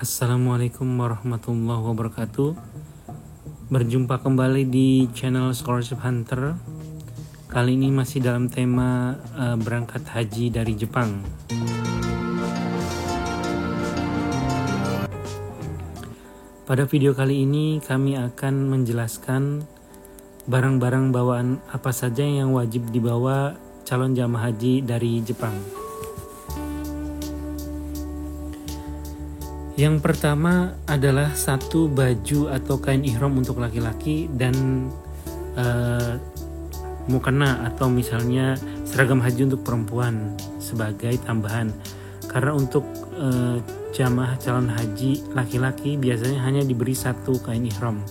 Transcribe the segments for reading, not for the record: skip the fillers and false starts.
Assalamualaikum warahmatullahi wabarakatuh. Berjumpa kembali di channel Scholarship Hunter. Kali ini masih dalam tema berangkat haji dari Jepang. Pada video kali ini kami akan menjelaskan barang-barang bawaan apa saja yang wajib dibawa calon jamaah haji dari Jepang. Yang pertama adalah satu baju atau kain ihram untuk laki-laki dan mukena atau misalnya seragam haji untuk perempuan sebagai tambahan. Karena untuk jamaah calon haji laki-laki biasanya hanya diberi satu kain ihram.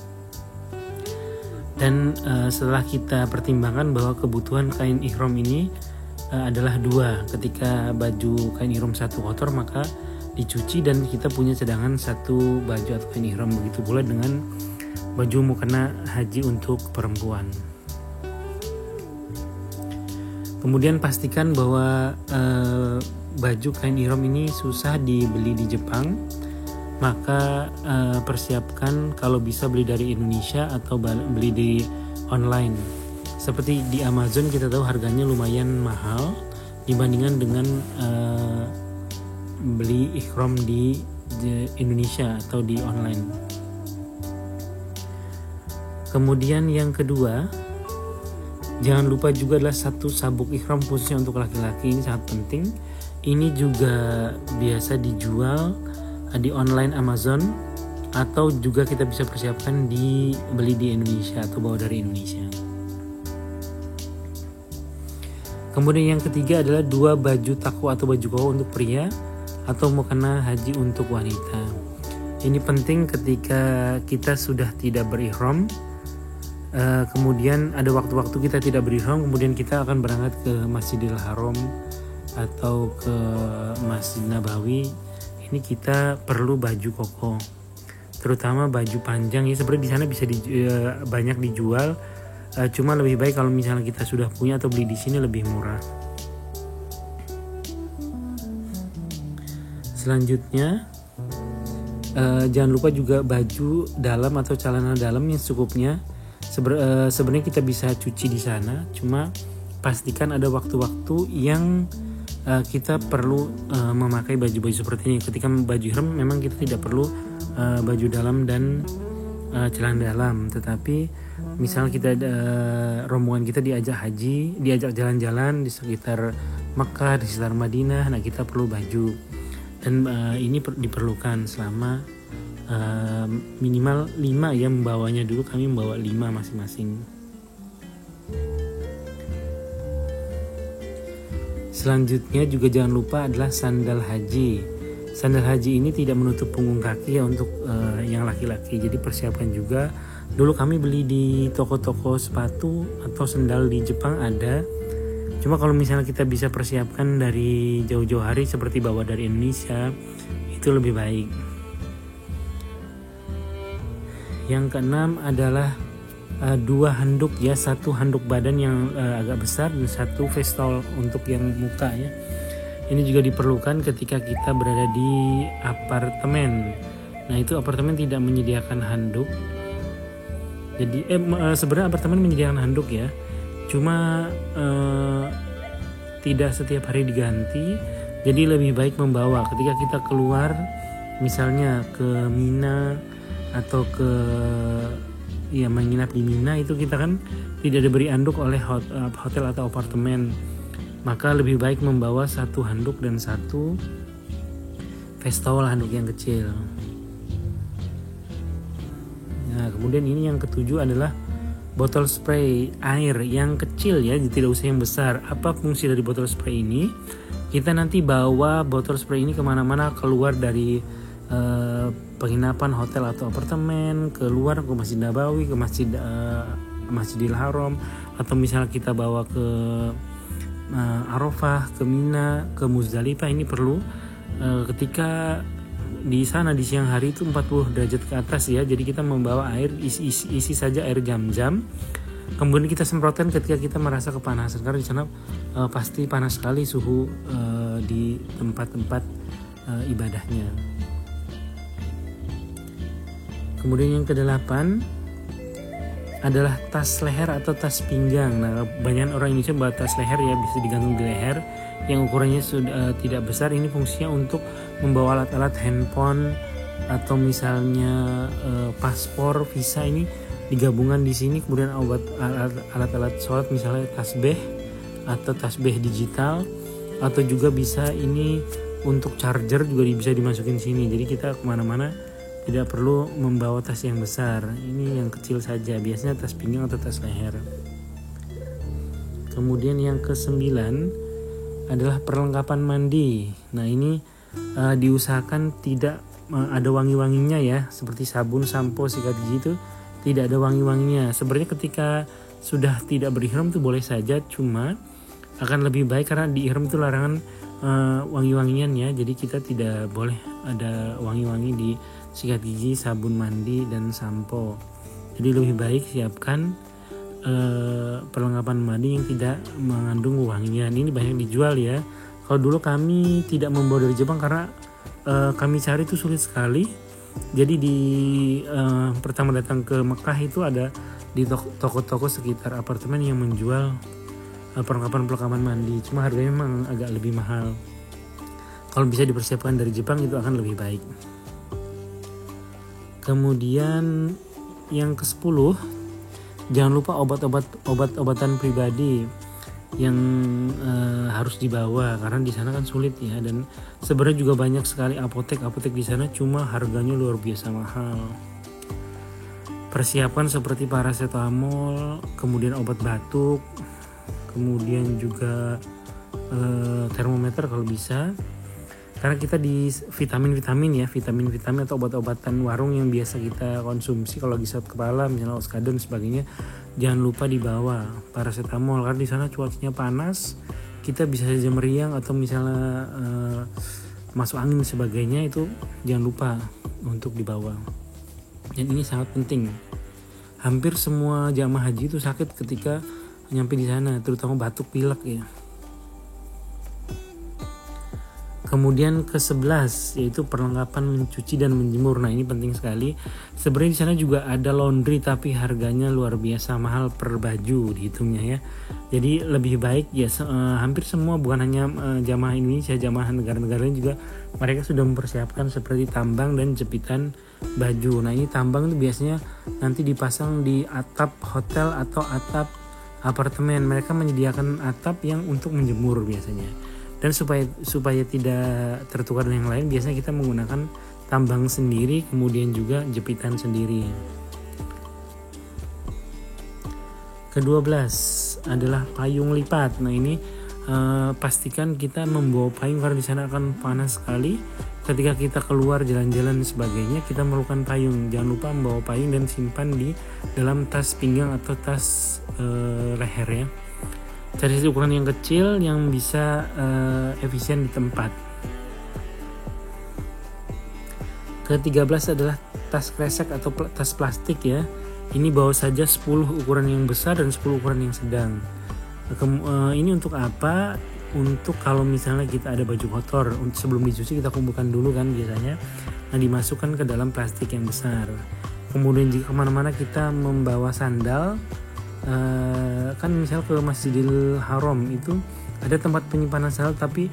Dan setelah kita pertimbangkan bahwa kebutuhan kain ihram ini adalah dua. Ketika baju kain ihram satu kotor maka dicuci dan kita punya cadangan satu baju atau kain ihram. Begitu pula dengan baju mukena haji untuk perempuan. Kemudian pastikan bahwa baju kain ihram ini susah dibeli di Jepang, maka persiapkan kalau bisa beli dari Indonesia atau beli di online. Seperti di Amazon kita tahu harganya lumayan mahal dibandingkan dengan beli ihram di Indonesia atau di online. Kemudian yang kedua, jangan lupa juga adalah satu sabuk ihram khususnya untuk laki-laki. Ini sangat penting. Ini juga biasa dijual di online Amazon atau juga kita bisa persiapkan beli di Indonesia atau bawa dari Indonesia. Kemudian yang ketiga adalah dua baju taku atau baju koko untuk pria atau mukena haji untuk wanita. Ini penting ketika kita sudah tidak berihram, kemudian ada waktu-waktu kita tidak berihram, kemudian kita akan berangkat ke Masjidil Haram atau ke Masjid Nabawi. Ini kita perlu baju koko, terutama baju panjang ya. Sebenarnya di sana bisa banyak dijual, cuma lebih baik kalau misalnya kita sudah punya atau beli di sini lebih murah. Selanjutnya jangan lupa juga baju dalam atau celana dalam yang secukupnya. Sebenarnya kita bisa cuci di sana, cuma pastikan ada waktu-waktu yang kita perlu memakai baju-baju seperti ini. Ketika baju ihram memang kita tidak perlu baju dalam dan celana dalam, tetapi misal kita rombongan kita diajak jalan-jalan di sekitar Mekah, di sekitar Madinah, nah kita perlu baju. Dan ini diperlukan selama minimal 5 ya membawanya. Dulu kami membawa 5 masing-masing. Selanjutnya juga jangan lupa adalah sandal haji. Sandal haji ini tidak menutup punggung kaki ya untuk yang laki-laki. Jadi persiapkan juga. Dulu kami beli di toko-toko sepatu atau sandal di Jepang ada. Cuma kalau misalnya kita bisa persiapkan dari jauh-jauh hari seperti bawa dari Indonesia, itu lebih baik. Yang keenam adalah 2 handuk ya, satu handuk badan yang agak besar dan satu face towel untuk yang muka ya. Ini juga diperlukan ketika kita berada di apartemen. Nah itu apartemen tidak menyediakan handuk. Jadi sebenarnya apartemen menyediakan handuk ya. Cuma tidak setiap hari diganti, jadi lebih baik membawa ketika kita keluar misalnya ke Mina atau menginap di Mina, itu kita kan tidak diberi handuk oleh hotel atau apartemen, maka lebih baik membawa satu handuk dan satu face towel, handuk yang kecil. Nah kemudian ini yang ketujuh adalah botol spray air yang kecil ya, tidak usah yang besar. Apa fungsi dari botol spray ini? Kita nanti bawa botol spray ini kemana-mana, keluar dari penginapan hotel atau apartemen, keluar ke Masjid Nabawi, ke Masjidil Haram, atau misalnya kita bawa ke Arafah, ke Mina, ke Muzdalifah. Ini perlu ketika di sana di siang hari itu 40 derajat ke atas ya. Jadi kita membawa air, isi saja air Zam-Zam. Kemudian kita semprotkan ketika kita merasa kepanasan, karena di sana pasti panas sekali suhu di tempat-tempat ibadahnya. Kemudian yang kedelapan adalah tas leher atau tas pinggang. Nah, banyak orang Indonesia bawa tas leher ya, bisa digantung di leher, yang ukurannya sudah tidak besar. Ini fungsinya untuk membawa alat-alat handphone atau misalnya paspor, visa, ini digabungkan di sini. Kemudian alat-alat sholat, misalnya tasbih atau tasbih digital, atau juga bisa ini untuk charger juga bisa dimasukin sini. Jadi kita kemana-mana tidak perlu membawa tas yang besar, ini yang kecil saja, biasanya tas pinggang atau tas leher. Kemudian yang ke-9 adalah perlengkapan mandi. Nah ini diusahakan tidak ada wangi-wanginya ya, seperti sabun, sampo, sikat gigi itu tidak ada wangi-wanginya. Sebenarnya ketika sudah tidak berihram itu boleh saja, cuma akan lebih baik karena di ihram itu larangan wangi-wangian ya, jadi kita tidak boleh ada wangi-wangi di sikat gigi, sabun mandi, dan sampo. Jadi lebih baik siapkan perlengkapan mandi yang tidak mengandung wangian. Ini banyak dijual ya. Kalau dulu kami tidak membawa dari Jepang karena kami cari itu sulit sekali. Jadi di pertama datang ke Mekah itu ada di toko-toko sekitar apartemen yang menjual perlengkapan mandi. Cuma harganya memang agak lebih mahal. Kalau bisa dipersiapkan dari Jepang itu akan lebih baik. Kemudian yang ke-10, jangan lupa obat-obatan pribadi yang harus dibawa karena di sana kan sulit ya, dan sebenarnya juga banyak sekali apotek di sana, cuma harganya luar biasa mahal. Persiapan seperti paracetamol, kemudian obat batuk, kemudian juga termometer kalau bisa. Karena kita di vitamin atau obat-obatan warung yang biasa kita konsumsi kalau lagi sakit kepala, misalnya Oskadon sebagainya, jangan lupa dibawa paracetamol karena di sana cuacanya panas, kita bisa saja meriang atau misalnya masuk angin sebagainya, itu jangan lupa untuk dibawa. Dan ini sangat penting. Hampir semua jamaah haji itu sakit ketika nyampe di sana, terutama batuk pilek ya. Kemudian ke-11 yaitu perlengkapan mencuci dan menjemur. Nah ini penting sekali. Sebenarnya di sana juga ada laundry tapi harganya luar biasa mahal per baju dihitungnya ya. Jadi lebih baik ya hampir semua, bukan hanya jamaah Indonesia, jamaah negara-negara lain juga mereka sudah mempersiapkan seperti tambang dan jepitan baju. Nah ini tambang itu biasanya nanti dipasang di atap hotel atau atap apartemen. Mereka menyediakan atap yang untuk menjemur biasanya. Dan supaya tidak tertukar dengan yang lain, biasanya kita menggunakan tambang sendiri, kemudian juga jepitan sendiri. Ke-12 adalah payung lipat. Nah ini pastikan kita membawa payung karena di sana akan panas sekali. Ketika kita keluar jalan-jalan dan sebagainya, kita memerlukan payung. Jangan lupa membawa payung dan simpan di dalam tas pinggang atau tas leher ya. Cari ukuran yang kecil yang bisa efisien di tempat. Ke-13 adalah tas kresek atau tas plastik ya. Ini bawa saja 10 ukuran yang besar dan 10 ukuran yang sedang. Ini untuk apa? Untuk kalau misalnya kita ada baju kotor, sebelum dicuci kita kumpulkan dulu kan biasanya. Nah dimasukkan ke dalam plastik yang besar. Kemudian jika kemana-mana kita membawa sandal, kan misal ke Masjidil Haram itu ada tempat penyimpanan sandal, tapi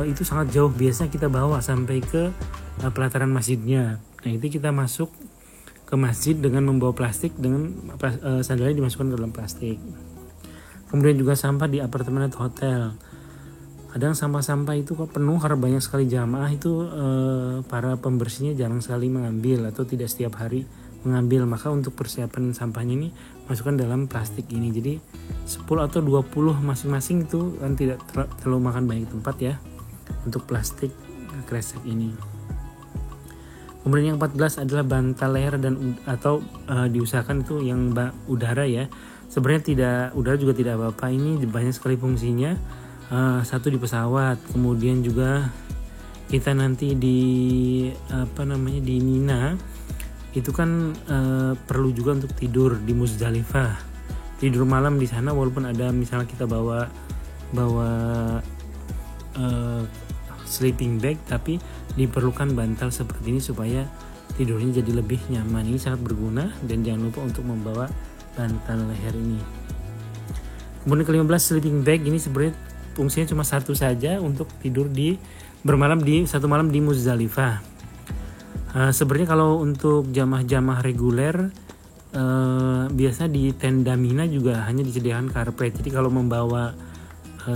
itu sangat jauh, biasanya kita bawa sampai ke pelataran masjidnya. Nah itu kita masuk ke masjid dengan membawa plastik, dengan sandalnya dimasukkan ke dalam plastik. Kemudian juga sampah di apartemen atau hotel, kadang sampah-sampah itu kok penuh karena banyak sekali jamaah itu, para pembersihnya jarang sekali mengambil atau tidak setiap hari mengambil. Maka untuk persiapan sampahnya ini masukkan dalam plastik ini. Jadi 10 atau 20 masing-masing itu kan tidak terlalu makan banyak tempat ya untuk plastik kresek ini. Kemudian yang 14 adalah bantal leher dan atau diusahakan itu yang udara ya. Sebenarnya udara juga tidak apa-apa, ini banyak sekali fungsinya. Satu di pesawat, kemudian juga kita nanti di di Mina itu kan perlu juga untuk tidur di Muzdalifah, tidur malam di sana. Walaupun ada misalnya kita bawa sleeping bag, tapi diperlukan bantal seperti ini supaya tidurnya jadi lebih nyaman. Ini sangat berguna, dan jangan lupa untuk membawa bantal leher ini. Kemudian ke-15, sleeping bag. Ini sebenarnya fungsinya cuma satu saja, untuk tidur bermalam di satu malam di Muzdalifah. Sebenarnya kalau untuk jamaah-jamaah reguler, biasa di tenda Mina juga hanya disediakan karpet. Jadi kalau membawa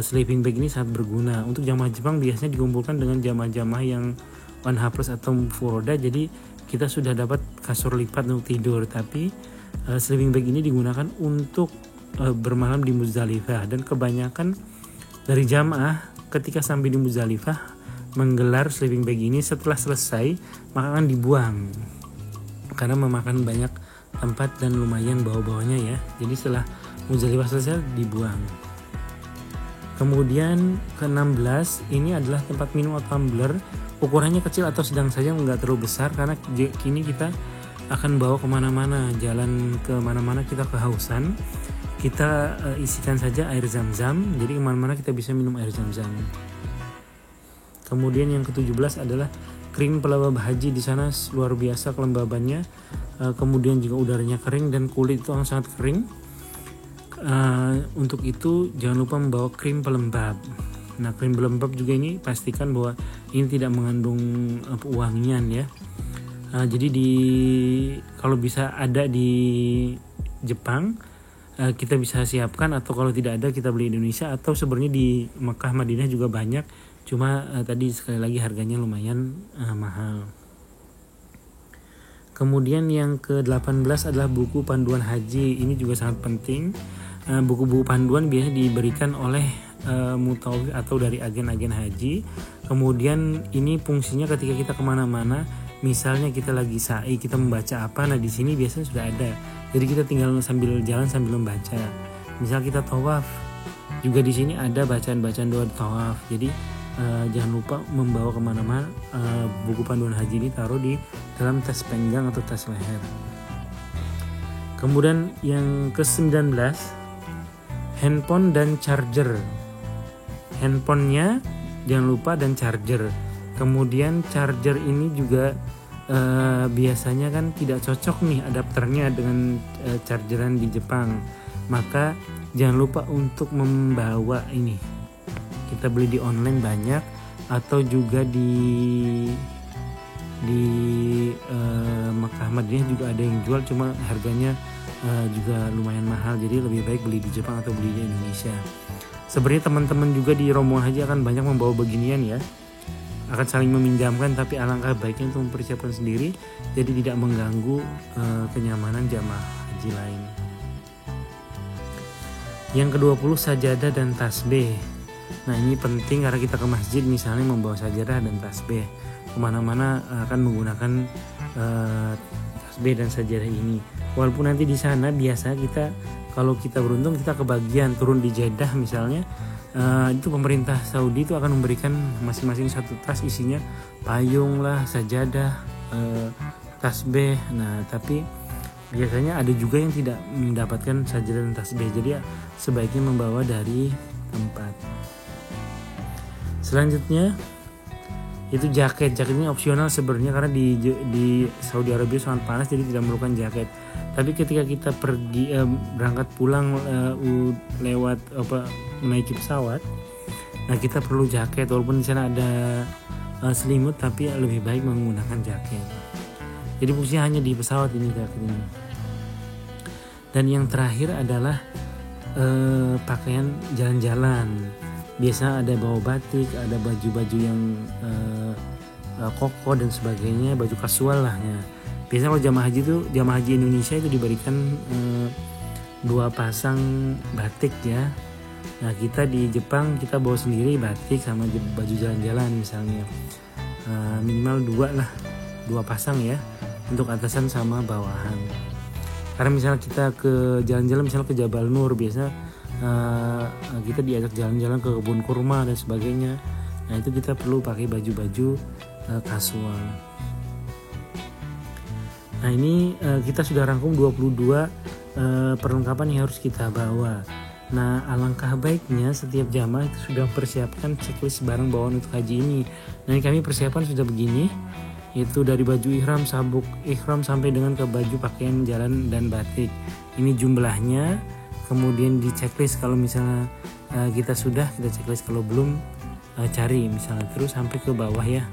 sleeping bag ini sangat berguna. Untuk jamaah Jepang biasanya dikumpulkan dengan jamaah-jamaah yang 1H+ atau furoda, jadi kita sudah dapat kasur lipat untuk tidur. Tapi sleeping bag ini digunakan untuk bermalam di Muzdalifah, dan kebanyakan dari jamaah ketika sampai di Muzdalifah menggelar sleeping bag ini, setelah selesai maka akan dibuang karena memakan banyak tempat dan lumayan bau-baunya ya. Jadi setelah Muzdalifah selesai dibuang. Kemudian ke-16, ini adalah tempat minum atau tumbler. Ukurannya kecil atau sedang saja, nggak terlalu besar, karena kini kita akan bawa kemana-mana, jalan kemana-mana kita kehausan, kita isikan saja air zam-zam, jadi kemana-mana kita bisa minum air zam-zam. Kemudian yang ke-17 adalah krim pelembab haji. Di sana luar biasa kelembabannya, kemudian juga udaranya kering dan kulit itu sangat kering. Untuk itu jangan lupa membawa krim pelembab. Nah, krim pelembab juga ini pastikan bahwa ini tidak mengandung pewangian ya. Jadi kalau bisa ada di Jepang, kita bisa siapkan, atau kalau tidak ada kita beli di Indonesia, atau sebenarnya di Mekah Madinah juga banyak. Cuma tadi sekali lagi harganya lumayan mahal. Kemudian yang ke-18 adalah buku panduan haji. Ini juga sangat penting. Buku-buku panduan biasanya diberikan oleh mutawif atau dari agen-agen haji. Kemudian ini fungsinya ketika kita kemana-mana, misalnya kita lagi sa'i, kita membaca apa, nah di sini biasanya sudah ada. Jadi kita tinggal sambil jalan sambil membaca. Misal kita tawaf, juga di sini ada bacaan-bacaan doa tawaf. Jadi jangan lupa membawa kemana-mana buku panduan haji ini, taruh di dalam tas pinggang atau tas leher. Kemudian yang ke-19, handphone dan charger. Handphonenya jangan lupa, dan charger. Kemudian charger ini juga biasanya kan tidak cocok nih adapternya dengan chargeran di Jepang. Maka jangan lupa untuk membawa ini. Kita beli di online banyak, atau juga di Mekah Madinah juga ada yang jual, cuma harganya juga lumayan mahal. Jadi lebih baik beli di Jepang atau beli di Indonesia. Sebenarnya teman-teman juga di rombongan haji akan banyak membawa beginian ya, akan saling meminjamkan, tapi alangkah baiknya untuk mempersiapkan sendiri, jadi tidak mengganggu kenyamanan jamaah haji lain. Yang ke-20, sajadah dan tasbih. Nah ini penting karena kita ke masjid misalnya membawa sajadah dan tasbih, kemana-mana akan menggunakan tasbih dan sajadah ini. Walaupun nanti di sana biasa kita, kalau kita beruntung kita kebagian turun di Jeddah misalnya, itu pemerintah Saudi itu akan memberikan masing-masing satu tas, isinya payung lah, sajadah, tasbih. Nah tapi biasanya ada juga yang tidak mendapatkan sajadah dan tasbih, jadi sebaiknya membawa dari tempat. Selanjutnya itu jaket. Jaket ini opsional sebenarnya, karena di Saudi Arabia sangat panas, jadi tidak memerlukan jaket. Tapi ketika kita pergi berangkat pulang lewat menaiki pesawat, nah kita perlu jaket. Walaupun di sana ada selimut, tapi lebih baik menggunakan jaket. Jadi fungsinya hanya di pesawat ini jaket ini. Dan yang terakhir adalah pakaian jalan-jalan. Biasa ada bawa batik, ada baju-baju yang koko dan sebagainya, baju kasual lah ya. Biasanya kalau jamaah haji Indonesia itu diberikan 2 pasang batik ya. Nah kita di Jepang kita bawa sendiri batik sama baju jalan-jalan misalnya, minimal 2 pasang ya, untuk atasan sama bawahan. Karena misalnya kita ke jalan-jalan, misalnya ke Jabal Nur, biasa kita diajak jalan-jalan ke kebun kurma dan sebagainya. Nah itu kita perlu pakai baju-baju kasual. Nah ini kita sudah rangkum 22 perlengkapan yang harus kita bawa. Nah alangkah baiknya setiap jamaah itu sudah persiapkan checklist barang bawaan untuk haji ini. Nah kami persiapan sudah begini. Yaitu dari baju ihram, sabuk ihram sampai dengan ke baju pakaian jalan dan batik. Ini jumlahnya, kemudian di checklist kalau misalnya kita sudah, kita checklist, kalau belum cari misalnya, terus sampai ke bawah ya.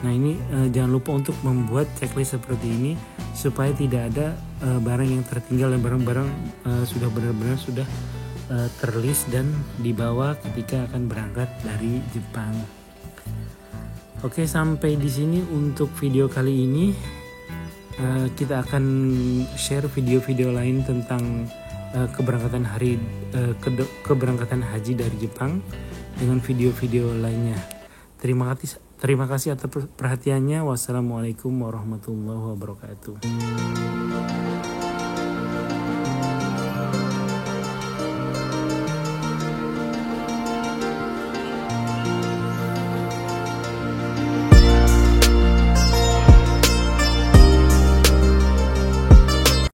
Nah ini jangan lupa untuk membuat checklist seperti ini supaya tidak ada barang yang tertinggal dan barang-barang sudah benar-benar sudah terlist dan dibawa ketika akan berangkat dari Jepang. Oke, sampai di sini untuk video kali ini. Kita akan share video-video lain tentang keberangkatan haji dari Jepang dengan video-video lainnya. Terima kasih atas perhatiannya. Wassalamualaikum warahmatullahi wabarakatuh.